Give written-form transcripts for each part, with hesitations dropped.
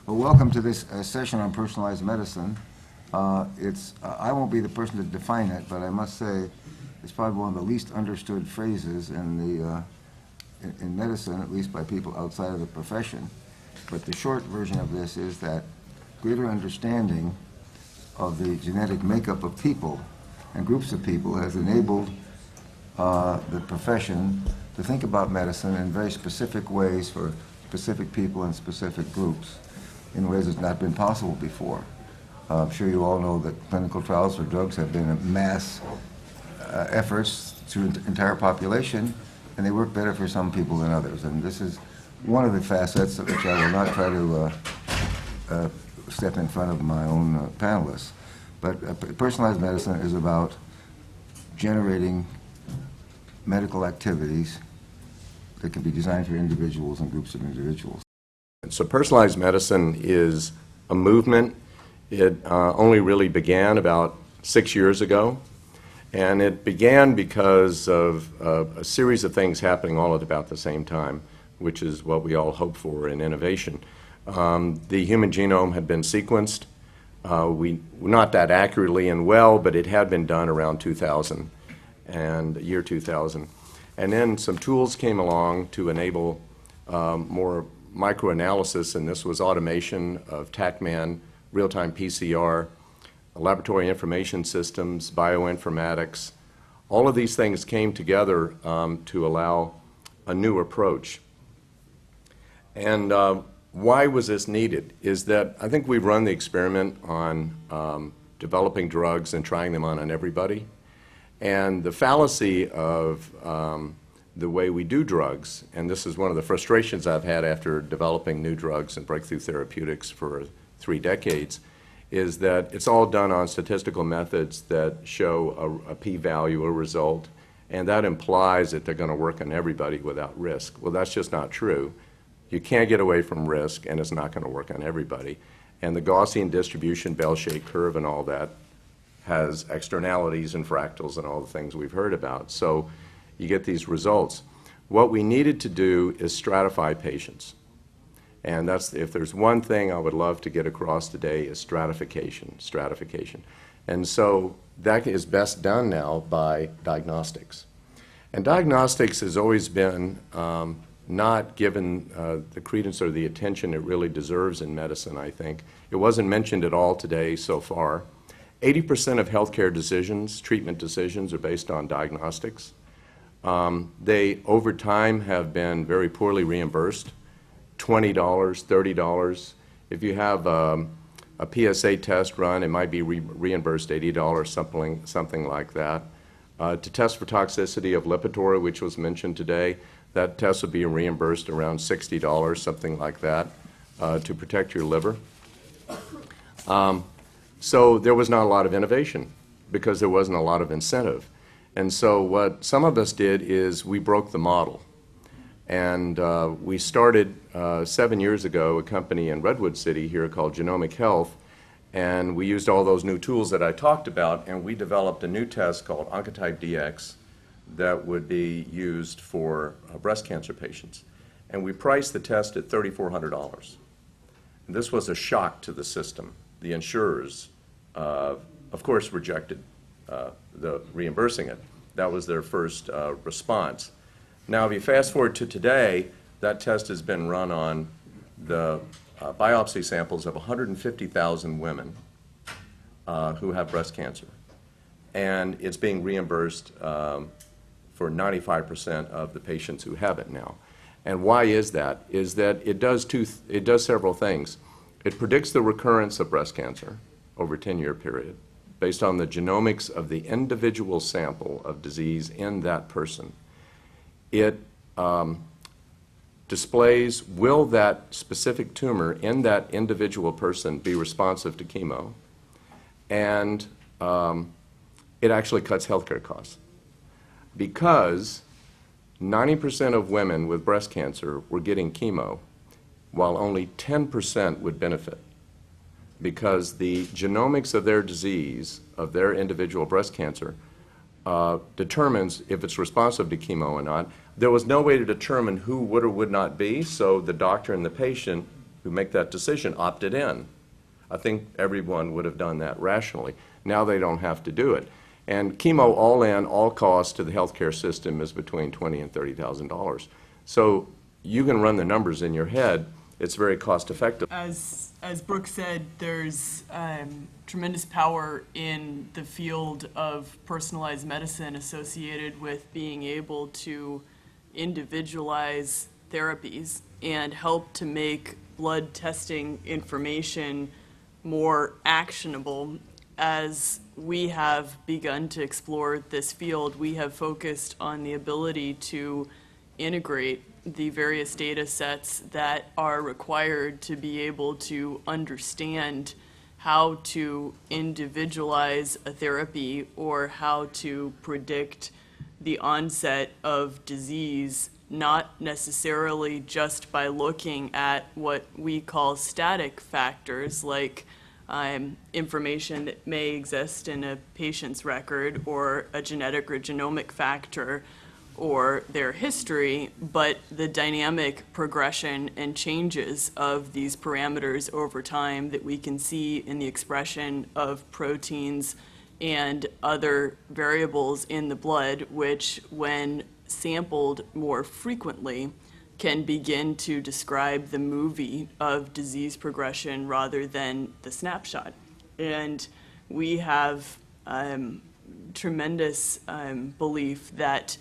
Well, welcome to this session on personalized medicine. I won't be the person to define it, but I must say it's probably one of the least understood phrases in medicine, at least by people outside of the profession. But the short version of this is that greater understanding of the genetic makeup of people and groups of people has enabled the profession to think about medicine in very specific ways for specific people and specific groups in ways that's not been possible before. I'm sure you all know that clinical trials for drugs have been mass efforts through the entire population, and they work better for some people than others. And this is one of the facets of which I will not try to step in front of my own panelists. But personalized medicine is about generating medical activities that can be designed for individuals and groups of individuals. So personalized medicine is a movement. It only really began about 6 years ago, and it began because of a series of things happening all at about the same time, which is what we all hope for in innovation. The human genome had been sequenced, not that accurately and well, but it had been done around 2000, and year 2000. And then some tools came along to enable more microanalysis, and this was automation of TACMAN, real-time PCR, laboratory information systems, bioinformatics. All of these things came together to allow a new approach. And why was this needed? Is that I think we've run the experiment on developing drugs and trying them on everybody. And the fallacy of the way we do drugs, and this is one of the frustrations I've had after developing new drugs and breakthrough therapeutics for 3 decades, is that it's all done on statistical methods that show a p-value, a result, and that implies that they're going to work on everybody without risk. Well, that's just not true. You can't get away from risk, and it's not going to work on everybody. And the Gaussian distribution, bell-shaped curve, and all that has externalities and fractals and all the things we've heard about. So you get these results. What we needed to do is stratify patients. And that's, if there's one thing I would love to get across today, is stratification. And so that is best done now by diagnostics. And diagnostics has always been not given the credence or the attention it really deserves in medicine, I think. It wasn't mentioned at all today so far. 80% of healthcare decisions, treatment decisions, are based on diagnostics. They, over time, have been very poorly reimbursed. $20, $30. If you have a PSA test run, it might be reimbursed $80, something like that. To test for toxicity of Lipitor, which was mentioned today, that test would be reimbursed around $60, something like that, to protect your liver. So there was not a lot of innovation because there wasn't a lot of incentive. And so what some of us did is we broke the model. And we started 7 years ago a company in Redwood City here called Genomic Health, and we used all those new tools that I talked about, and we developed a new test called Oncotype DX that would be used for breast cancer patients. And we priced the test at $3,400. And this was a shock to the system. The insurers, of course, rejected the reimbursing it. That was their first response. Now, if you fast forward to today, that test has been run on the biopsy samples of 150,000 women who have breast cancer. And it's being reimbursed for 95% of the patients who have it now. And why is that? Is that it does several things. It predicts the recurrence of breast cancer over a 10-year period based on the genomics of the individual sample of disease in that person. It displays, will that specific tumor in that individual person be responsive to chemo? And it actually cuts healthcare costs. Because 90% of women with breast cancer were getting chemo, while only 10% would benefit. Because the genomics of their disease, of their individual breast cancer, determines if it's responsive to chemo or not. There was no way to determine who would or would not be, so the doctor and the patient who make that decision opted in. I think everyone would have done that rationally. Now they don't have to do it. And chemo all in, all costs to the healthcare system is between $20,000 and $30,000. So you can run the numbers in your head. It's very cost effective. As Brook said, there's tremendous power in the field of personalized medicine associated with being able to individualize therapies and help to make blood testing information more actionable. As we have begun to explore this field, we have focused on the ability to integrate the various data sets that are required to be able to understand how to individualize a therapy or how to predict the onset of disease, not necessarily just by looking at what we call static factors like information that may exist in a patient's record or a genetic or genomic factor or their history, but the dynamic progression and changes of these parameters over time that we can see in the expression of proteins and other variables in the blood, which, when sampled more frequently, can begin to describe the movie of disease progression rather than the snapshot. And we have tremendous belief that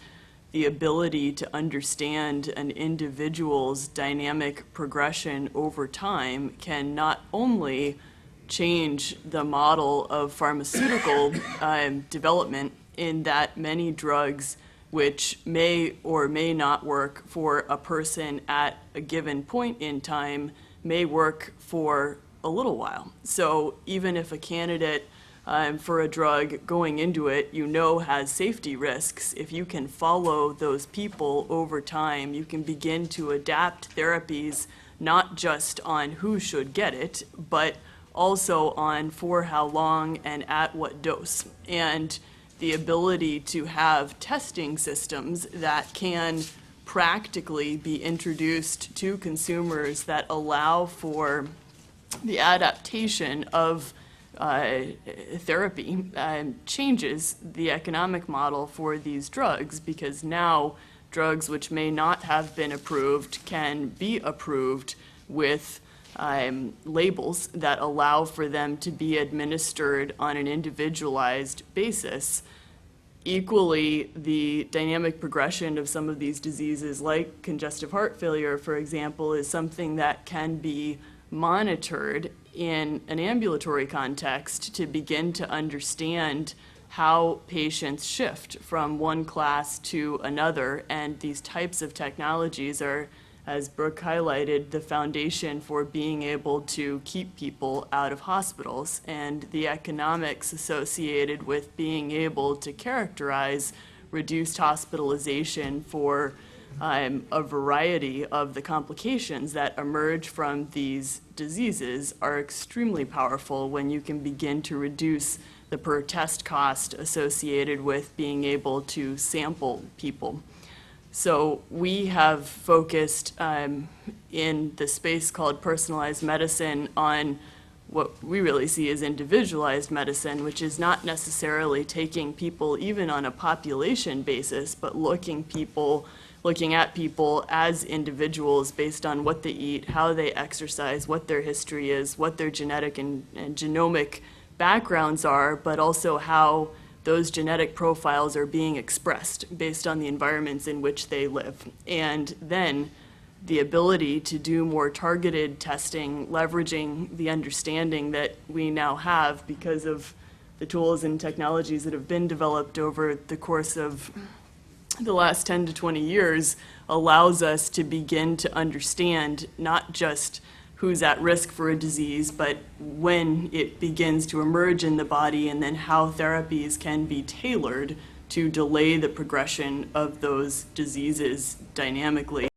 the ability to understand an individual's dynamic progression over time can not only change the model of pharmaceutical development, in that many drugs which may or may not work for a person at a given point in time may work for a little while. So even if a candidate for a drug going into it, has safety risks, if you can follow those people over time, you can begin to adapt therapies not just on who should get it, but also on for how long and at what dose. And the ability to have testing systems that can practically be introduced to consumers that allow for the adaptation of therapy changes the economic model for these drugs, because now drugs which may not have been approved can be approved with labels that allow for them to be administered on an individualized basis. Equally, the dynamic progression of some of these diseases, like congestive heart failure, for example, is something that can be monitored in an ambulatory context to begin to understand how patients shift from one class to another. And these types of technologies are, as Brook highlighted, the foundation for being able to keep people out of hospitals, and the economics associated with being able to characterize reduced hospitalization for a variety of the complications that emerge from these diseases are extremely powerful when you can begin to reduce the per test cost associated with being able to sample people. So we have focused in the space called personalized medicine on what we really see as individualized medicine, which is not necessarily taking people even on a population basis, but looking at people as individuals based on what they eat, how they exercise, what their history is, what their genetic and genomic backgrounds are, but also how those genetic profiles are being expressed based on the environments in which they live. And then the ability to do more targeted testing, leveraging the understanding that we now have because of the tools and technologies that have been developed over the course of the last 10 to 20 years, allows us to begin to understand not just who's at risk for a disease, but when it begins to emerge in the body, and then how therapies can be tailored to delay the progression of those diseases dynamically.